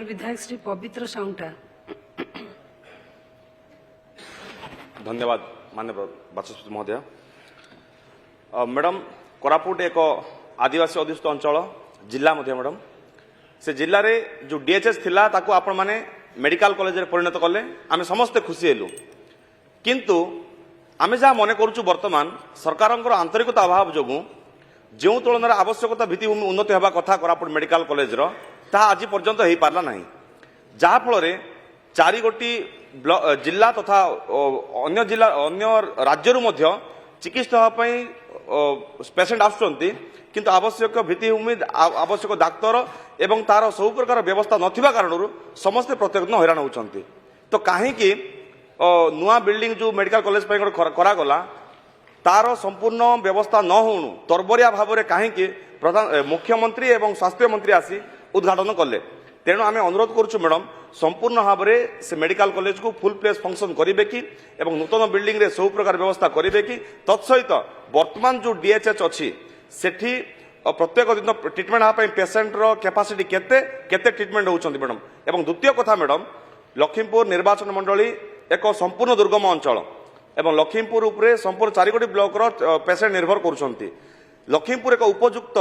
Number विधायक श्री पवित्र साउंटा। धन्यवाद माननीय बाचस्पति महोदय। मैडम कोरापुट एक आदिवासी अधिष्ठित अंचल जिला मध्य मैडम से जिले में जो डीएचएस थिला ताको आपण माने मेडिकल कॉलेज रे परिणत कले आमे समस्ते खुशी हेलु किंतु आमे जहाँ मन करूछु वर्तमान सरकारंकर आंतरिकता अभाव जोगु जो तुलन आवश्यकता भित्तिभूमि उन्नति होगा कथा कोरापुट मेडिकल कॉलेज रो ताहा आज पर्यंत हो पारला नहीं जहाँ फल चारि गोटी जिला तथा अन्य जिला अन्य राज्य मध्य चिकित्सा पेसेंट आसुचंती किंतु आवश्यक भित्तिभूमि आवश्यक डाक्तर एवं तार सब प्रकार व्यवस्था नथिबा कारणरू समस्ते प्रत्येक दिन हैरान होउचंती। तो कहीं नुआ बिल्डिंग जो मेडिकल कॉलेज करागला तार संपूर्ण व्यवस्था न होणु तरबरिया भाव में कहीं प्रधान मुख्यमंत्री एवं स्वास्थ्य मंत्री आसी उद्घाटन कले तेणु आम अनुरोध करुचु मैडम संपूर्ण भाव में से मेडिकल कॉलेज को फुल प्लेस फंक्शन करेंगे कि एवं नूतन बिल्डिंग रे सब प्रकार व्यवस्था करेंगे कि तत्सहित वर्तमान जो डीएचएच अच्छी सेठी प्रत्येक दिन ट्रिटमेंट हाँ पेसेंट रो कैपेसिटी केते ट्रिटमेंट होउछंती मैडम। एवं द्वितीय कथा मैडम लखीमपुर निर्वाचन मंडली एक संपूर्ण दुर्गम अंचल एवं लखीमपुर उपरे संपूर्ण चारिगोटी ब्लॉक रो पेसेंट निर्भर करुछंती। लखीमपुर एक उपयुक्त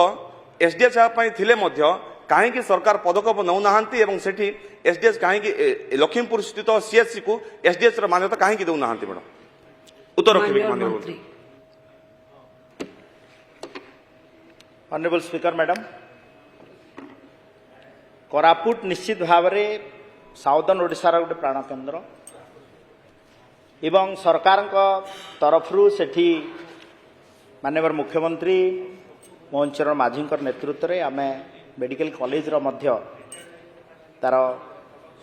एसडीएच थिले मध्य कहीं सरकार पदक्षेप नौनाहांती एवं सेठी एसडीएच कहीं लखीमपुर स्थित सीएचसी को एसडीएच रो मान्यता कहीं दौनाहांती मैडम। उत्तर रखिबे माननीय ऑनरेबल स्पीकर मैडम कोरापुट निश्चित भाव में साउदर्न ओडिशार गोटे प्राण केन्द्र एवं सरकार तरफरू सेठी माननीय मुख्यमंत्री मोहन चरण माझी नेतृत्व में आम मेडिकल कॉलेज रो मध्य तार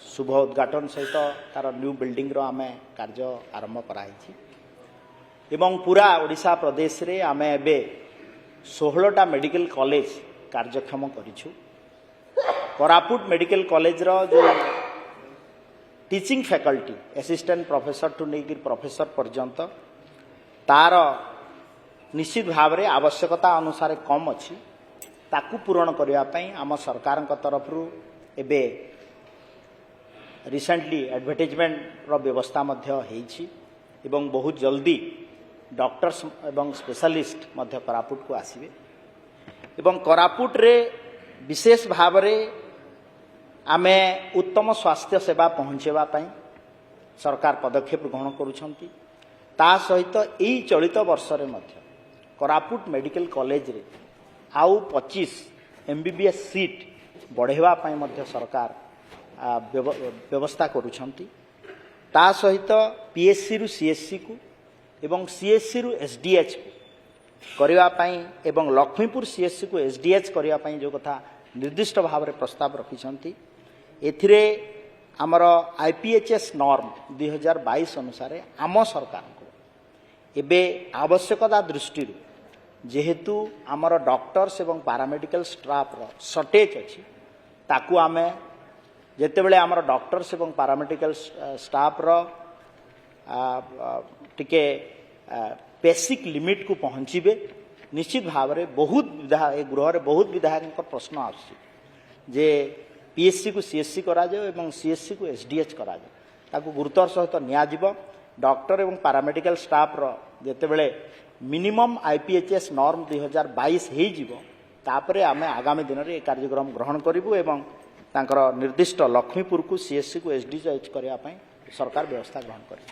शुभ उद्घाटन सहित तार न्यू बिल्डिंग रो आम कार्य आरंभ कराई एवं पूरा ओडिशा प्रदेश रे आम एबे 16टा मेडिकल कॉलेज कार्यक्षम करिछु। कोरापुट मेडिकल कॉलेज रो जो टीचिंग फैकल्टी असिस्टेंट प्रोफेसर टू नेकी प्रोफेसर पर्यंत तार निश्चित भाव में आवश्यकता अनुसार कम अच्छी ताकू पूरण करने आम सरकार तरफरू एबे रिसेंटली एडवर्टाइजमेंट रो व्यवस्था मध्य हेछि एवं बहुत जल्दी डॉक्टर्स एवं स्पेशलिस्ट मध्य कोरापुट को आसिबे एवं कोरापुट रे विशेष भाव में आमे उत्तम स्वास्थ्य सेवा पहुँचेवा सरकार पदक्षेप ग्रहण करुछंती। ता सहित यही चलित वर्ष रे मध्य कोरापुट मेडिकल कॉलेज रे आउ 25 एमबीबीएस सीट बढ़ेवा मध्य सरकार व्यवस्था करुछंती। ता सहित पीएससी रु सीएससी को एवं सीएससी रु एसडीएच को करने एवं लक्ष्मीपुर सीएससी को एसडीएच करने जो कथा निर्दिष्ट भाव में प्रस्ताव रखिछंती एथिरे आमर आईपीएचएस नॉर्म 2022 अनुसार आम सरकार को एबे आवश्यकता दृष्टि जेहेतु आमर डॉक्टर्स एवं पैरामेडिकल स्टाफ रो शॉर्टेज अच्छी ताकू आमे जेतेबेले आमर डॉक्टर्स एवं पैरामेडिकल स्टाफ रो टिके बेसिक लिमिट को पहुँचे निश्चित भाव में बहुत गृह रे बहुत विधायक प्रश्न आसे पीएससी को सीएससी करा जाए एवं सीएससी को एसडीएच करा जाए ताकू गुरुतर सहित नियाजिबो डॉक्टर एवं पैरामेडिकल स्टाफ रो जेतेबेले मिनिमम आईपीएचएस नॉर्म 2022 हो जिवो तापरे आमे आगामी दिन में कार्यक्रम ग्रहण करिवु एवं तांकर निर्दिष्ट लक्ष्मीपुर को सीएससी को एसडीएच करने सरकार व्यवस्था ग्रहण करें।